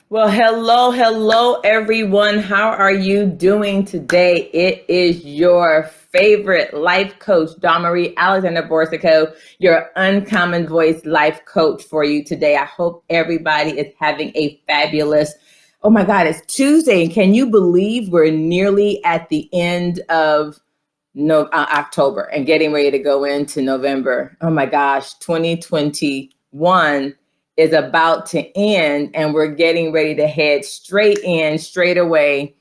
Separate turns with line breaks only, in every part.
Well, hello, everyone. How are you doing today? It is your favorite life coach, Damarie Alexander Borsico, your uncommon voice life coach for you today. I hope everybody is having a fabulous. Oh my God, it's Tuesday, and can you believe we're nearly at the end of October and getting ready to go into November? Oh my gosh, 2021 is about to end, and we're getting ready to head straight away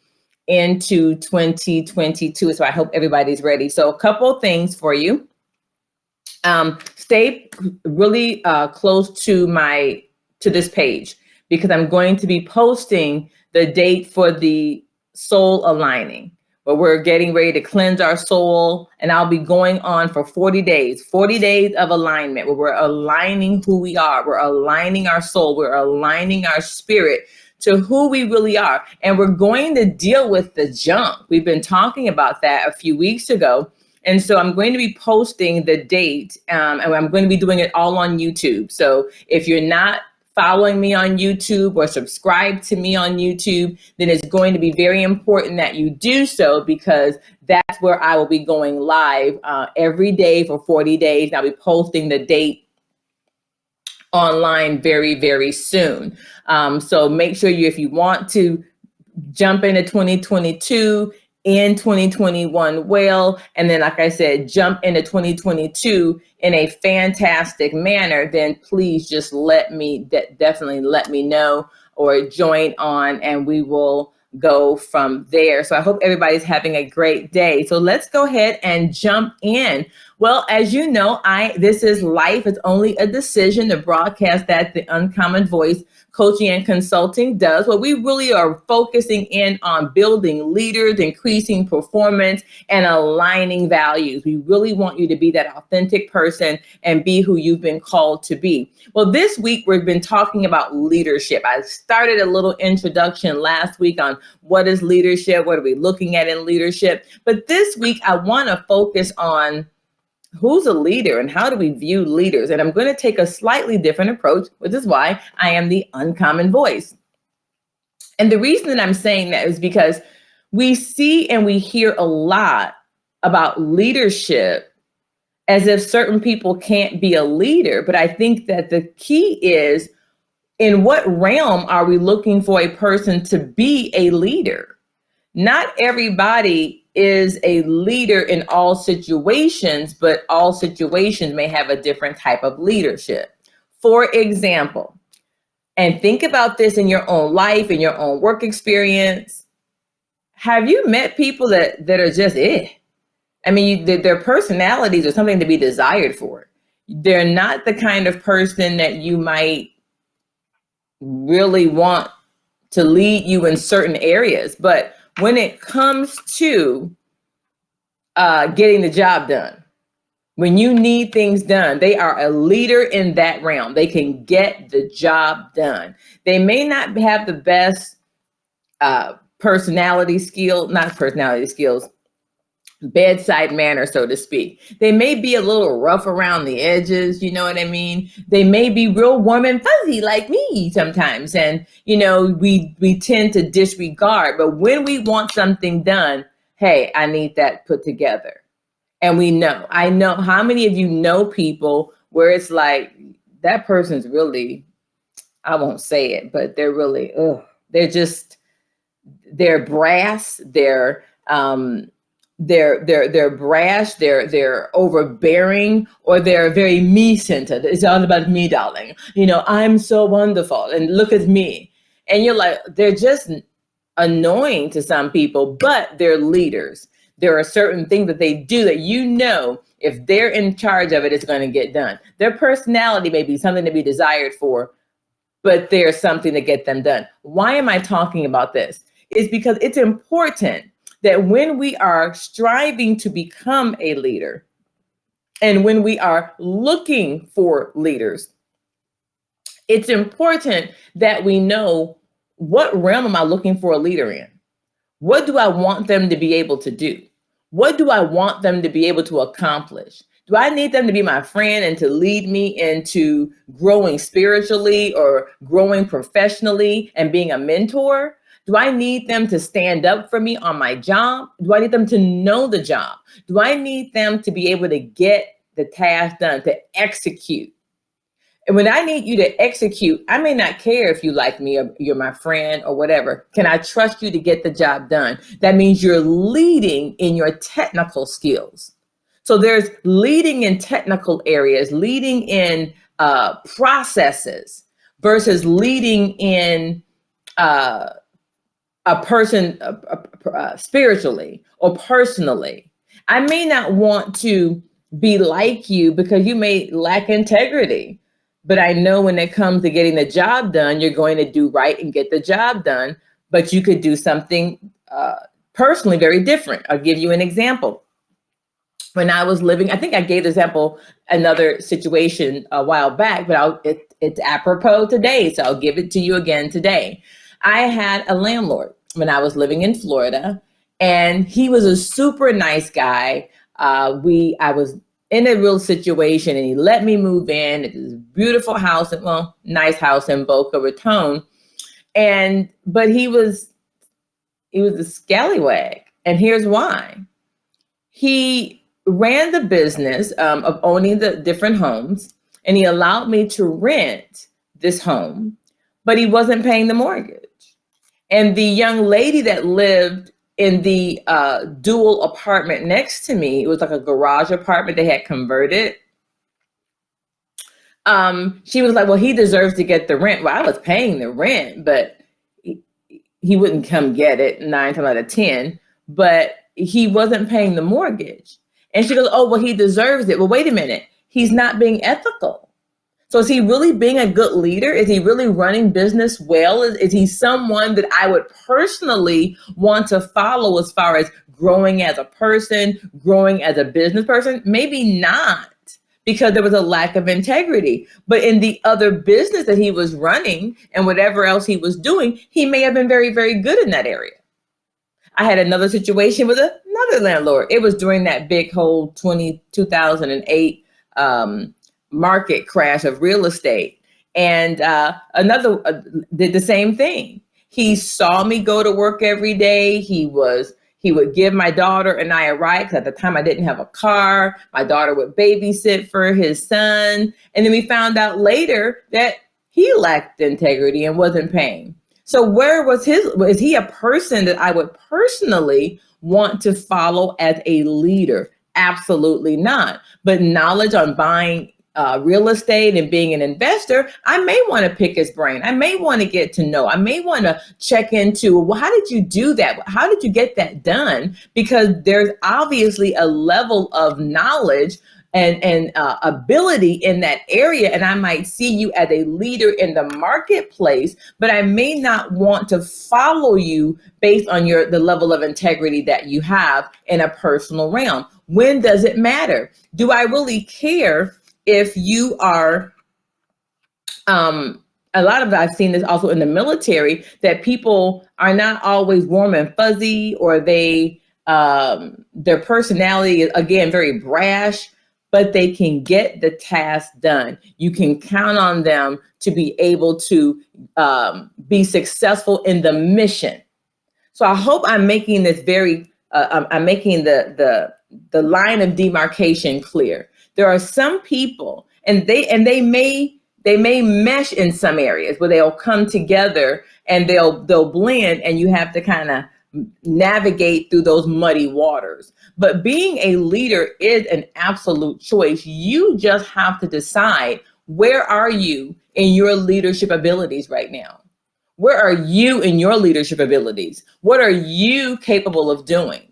into 2022. So I hope everybody's ready. So a couple of things for you. Stay really close to this page, because I'm going to be posting the date for the soul aligning, where we're getting ready to cleanse our soul. And I'll be going on for 40 days of alignment, where we're aligning who we are. We're aligning our soul. We're aligning our spirit to who we really are. And we're going to deal with the junk. We've been talking about that a few weeks ago. And so I'm going to be posting the date, and I'm going to be doing it all on YouTube. So if you're not following me on YouTube or subscribe to me on YouTube, then it's going to be very important that you do so, because that's where I will be going live every day for 40 days. And I'll be posting the date online very, very soon. So make sure if you want to jump into 2022 in 2021 well, and then, like I said, jump into 2022 in a fantastic manner, then please just definitely let me know or join on, and we will go from there. So I hope everybody's having a great day. So let's go ahead and jump in. Well, as you know, this is life. It's only a decision to broadcast that the Uncommon Voice Coaching and Consulting does. What we really are focusing in on building leaders, increasing performance, and aligning values. We really want you to be that authentic person and be who you've been called to be. Well, this week we've been talking about leadership. I started a little introduction last week on what is leadership, what are we looking at in leadership. But this week I want to focus on who's a leader and how do we view leaders? And I'm going to take a slightly different approach, which is why I am the uncommon voice. And the reason that I'm saying that is because we see and we hear a lot about leadership as if certain people can't be a leader. But I think that the key is, in what realm are we looking for a person to be a leader? Not everybody is a leader in all situations, but all situations may have a different type of leadership. For example, and think about this in your own life, in your own work experience. Have you met people that are just I mean, their personalities are something to be desired for. They're not the kind of person that you might really want to lead you in certain areas, but when it comes to getting the job done, when you need things done, they are a leader in that realm. They can get the job done. They may not have the best bedside manner, so to speak. They may be a little rough around the edges, you know what I mean? They may be real warm and fuzzy like me sometimes. And, we tend to disregard. But when we want something done, hey, I need that put together. And I know how many of you know people where it's like, that person's really, I won't say it, but they're really, they're brass, they're brash, they're overbearing, or they're very me-centered. It's all about me, darling. I'm so wonderful, and look at me. And you're like, they're just annoying to some people, but they're leaders. There are certain things that they do that if they're in charge of it, it's going to get done. Their personality may be something to be desired for, but there's something to get them done. Why am I talking about this? It's because it's important that when we are striving to become a leader, and when we are looking for leaders, it's important that we know, what realm am I looking for a leader in? What do I want them to be able to do? What do I want them to be able to accomplish? Do I need them to be my friend and to lead me into growing spiritually or growing professionally and being a mentor? Do I need them to stand up for me on my job? Do I need them to know the job? Do I need them to be able to get the task done, to execute? And when I need you to execute, I may not care if you like me or you're my friend or whatever. Can I trust you to get the job done? That means you're leading in your technical skills. So there's leading in technical areas, leading in processes versus leading in a person spiritually or personally. I may not want to be like you because you may lack integrity. But I know when it comes to getting the job done, you're going to do right and get the job done. But you could do something personally very different. I'll give you an example. When I was living, I think I gave the example another situation a while back, but it's apropos today. So I'll give it to you again today. I had a landlord when I was living in Florida, and he was a super nice guy. I was in a real situation, and he let me move in. It was a beautiful house, and nice house in Boca Raton. But he was a scallywag, and here's why. He ran the business of owning the different homes, and he allowed me to rent this home, but he wasn't paying the mortgage. And the young lady that lived in the dual apartment next to me, it was like a garage apartment they had converted. She was like, well, he deserves to get the rent. Well, I was paying the rent, but he wouldn't come get it 9 times out of 10, but he wasn't paying the mortgage. And she goes, oh, well, he deserves it. Well, wait a minute. He's not being ethical. So is he really being a good leader? Is he really running business well? Is he someone that I would personally want to follow as far as growing as a person, growing as a business person? Maybe not, because there was a lack of integrity. But in the other business that he was running and whatever else he was doing, he may have been very, very good in that area. I had another situation with another landlord. It was during that big whole 2008 market crash of real estate. And another did the same thing. He saw me go to work every day. He would give my daughter and I a ride, because at the time I didn't have a car. My daughter would babysit for his son. And then we found out later that he lacked integrity and wasn't paying. So was he a person that I would personally want to follow as a leader? Absolutely not. But knowledge on buying real estate and being an investor, I may want to pick his brain. I may want to get to know. I may want to check into, well, how did you do that? How did you get that done? Because there's obviously a level of knowledge and ability in that area. And I might see you as a leader in the marketplace, but I may not want to follow you based on the level of integrity that you have in a personal realm. When does it matter? Do I really care if you are, a lot of I've seen this also in the military, that people are not always warm and fuzzy, or their personality is, again, very brash, but they can get the task done. You can count on them to be able to be successful in the mission. So I hope I'm making this I'm making the line of demarcation clear. There are some people, and they may mesh in some areas where they'll come together and they'll blend, and you have to kind of navigate through those muddy waters. But being a leader is an absolute choice. You just have to decide, where are you in your leadership abilities right now? Where are you in your leadership abilities? What are you capable of doing?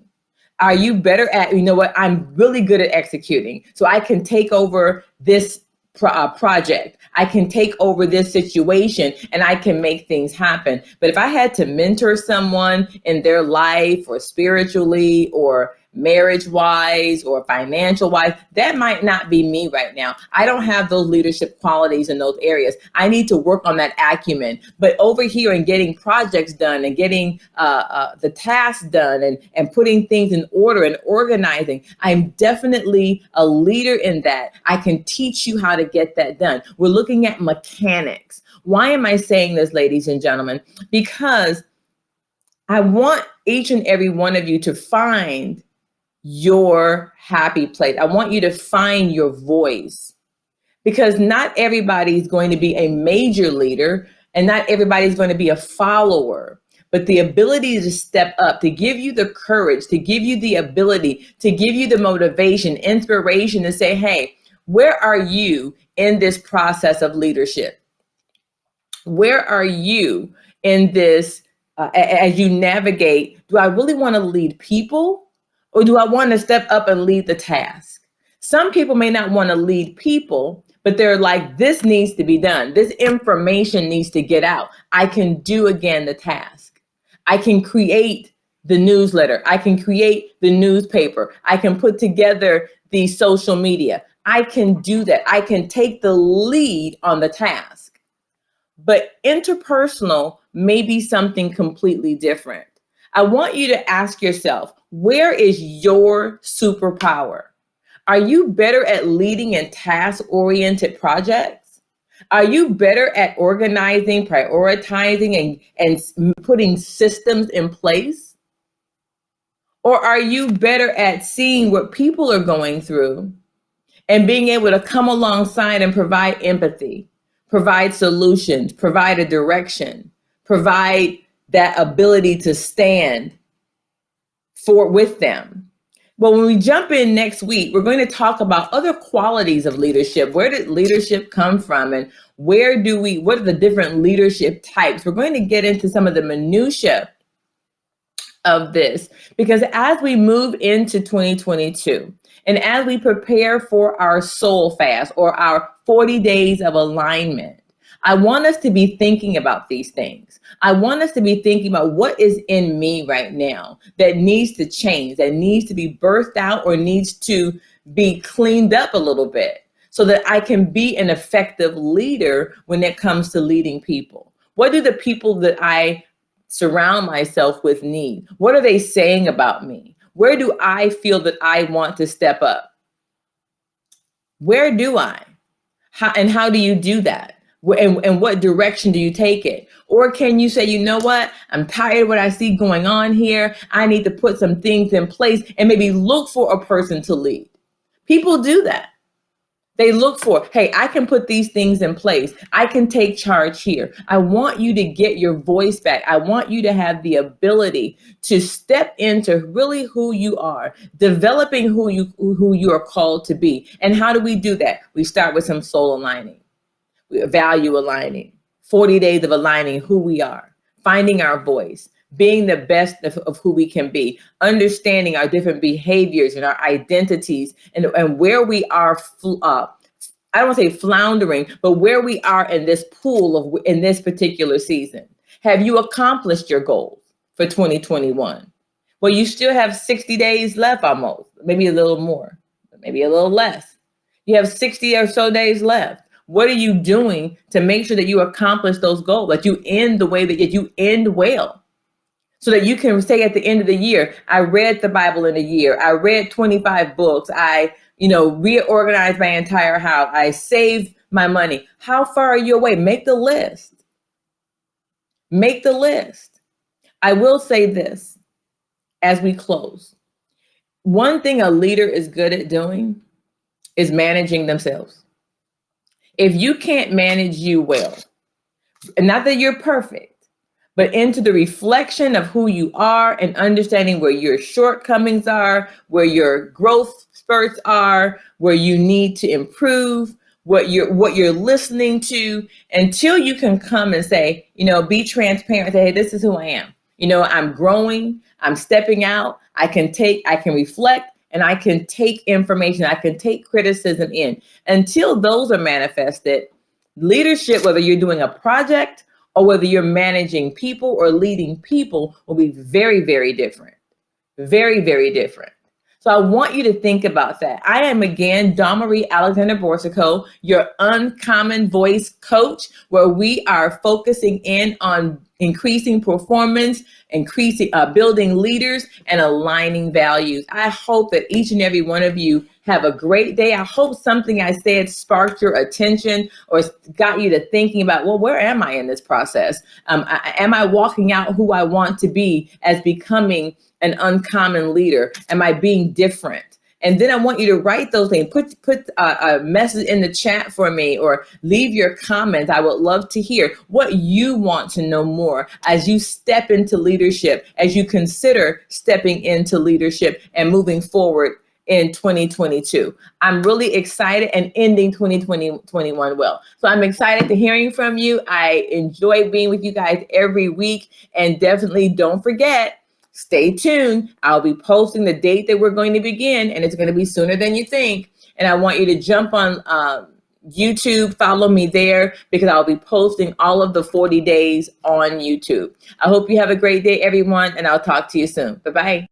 Are you better at, you know what, I'm really good at executing, so I can take over this project. I can take over this situation and I can make things happen. But if I had to mentor someone in their life or spiritually or marriage wise or financial wise, that might not be me right now. I don't have those leadership qualities in those areas. I need to work on that acumen. But over here and getting projects done and getting the tasks done and putting things in order and organizing, I'm definitely a leader in that. I can teach you how to get that done. We're looking at mechanics. Why am I saying this, ladies and gentlemen? Because I want each and every one of you to find your happy place. I want you to find your voice, because not everybody's going to be a major leader and not everybody's going to be a follower. But the ability to step up, to give you the courage, to give you the ability, to give you the motivation, inspiration to say, hey, where are you in this process of leadership? Where are you in this as you navigate? Do I really want to lead people, or do I want to step up and lead the task? Some people may not want to lead people, but they're like, this needs to be done. This information needs to get out. I can do again the task. I can create the newsletter. I can create the newspaper. I can put together the social media. I can do that. I can take the lead on the task. But interpersonal may be something completely different. I want you to ask yourself, where is your superpower? Are you better at leading in task-oriented projects? Are you better at organizing, prioritizing, and putting systems in place? Or are you better at seeing what people are going through and being able to come alongside and provide empathy, provide solutions, provide a direction, provide that ability to stand with them? Well, when we jump in next week, we're going to talk about other qualities of leadership. Where did leadership come from? And what are the different leadership types? We're going to get into some of the minutia of this, because as we move into 2022, and as we prepare for our soul fast or our 40 days of alignment, I want us to be thinking about these things. I want us to be thinking about what is in me right now that needs to change, that needs to be birthed out, or needs to be cleaned up a little bit so that I can be an effective leader when it comes to leading people. What do the people that I surround myself with need? What are they saying about me? Where do I feel that I want to step up? Where do I? How do you do that? And what direction do you take it? Or can you say, you know what? I'm tired of what I see going on here. I need to put some things in place and maybe look for a person to lead. People do that. They look for, hey, I can put these things in place. I can take charge here. I want you to get your voice back. I want you to have the ability to step into really who you are, developing who you are called to be. And how do we do that? We start with some soul aligning. Value aligning, 40 days of aligning who we are, finding our voice, being the best of who we can be, understanding our different behaviors and our identities, and where we are, I don't want to say floundering, but where we are in this pool in this particular season. Have you accomplished your goals for 2021? Well, you still have 60 days left almost, maybe a little more, maybe a little less. You have 60 or so days left. What are you doing to make sure that you accomplish those goals, that you end the way that you end well, so that you can say at the end of the year, I read the Bible in a year. I read 25 books. I, reorganized my entire house. I saved my money. How far are you away? Make the list. Make the list. I will say this as we close. One thing a leader is good at doing is managing themselves. If you can't manage you well, and not that you're perfect, but into the reflection of who you are and understanding where your shortcomings are, where your growth spurts are, where you need to improve, what you're listening to, until you can come and say, be transparent, say, hey, this is who I am. I'm growing, I'm stepping out, I can reflect, and I can take information, I can take criticism in. Until those are manifested, leadership, whether you're doing a project or whether you're managing people or leading people, will be very, very different. Very, very different. So I want you to think about that. I am again, Dawn Marie Alexander Borsico, your uncommon voice coach, where we are focusing in on increasing performance, increasing, building leaders, and aligning values. I hope that each and every one of you have a great day. I hope something I said sparked your attention or got you to thinking about, well, where am I in this process? Am I walking out who I want to be as becoming an uncommon leader? Am I being different? And then I want you to write those things. Put a message in the chat for me or leave your comments. I would love to hear what you want to know more as you step into leadership, as you consider stepping into leadership and moving forward in 2022. I'm really excited and ending 2021 well. So I'm excited to hearing from you. I enjoy being with you guys every week, and definitely don't forget, stay tuned. I'll be posting the date that we're going to begin, and it's going to be sooner than you think. And I want you to jump on YouTube, follow me there, because I'll be posting all of the 40 days on YouTube. I hope you have a great day, everyone, and I'll talk to you soon. Bye-bye.